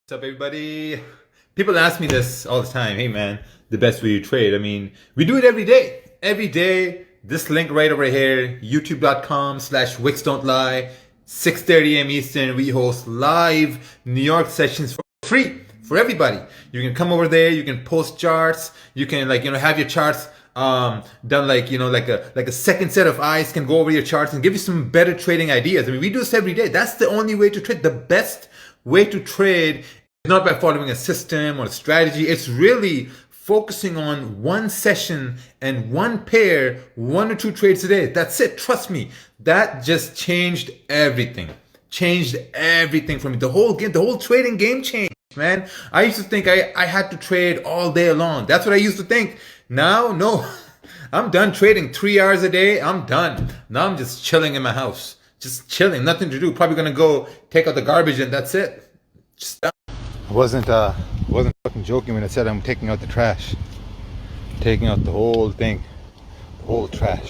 What's up, everybody? People ask me this all the time. Hey, man, the best way you trade. I mean, we do it every day. Every day. This link right over here, youtube.com/WicksDontLie, 6:30 a.m. Eastern. We host live New York sessions for free for everybody. You can come over there. You can post charts. You can have your charts done like a second set of eyes can go over your charts and give you some better trading ideas. I mean, we do this every day. That's the only way to trade. The best way to trade is not by following a system or a strategy. It's really focusing on one session and one pair, 1 or 2 trades a day. That's it. Trust me. That just changed everything. Changed everything for me. The whole game, the whole trading game changed, man. I used to think I had to trade all day long. That's what I used to think. Now, no. I'm done trading 3 hours a day. I'm done. Now I'm just chilling in my house. Just chilling, nothing to do. Probably gonna go take out the garbage and that's it. Just I wasn't fucking joking when I said I'm taking out the trash. Taking out the whole thing. The whole trash.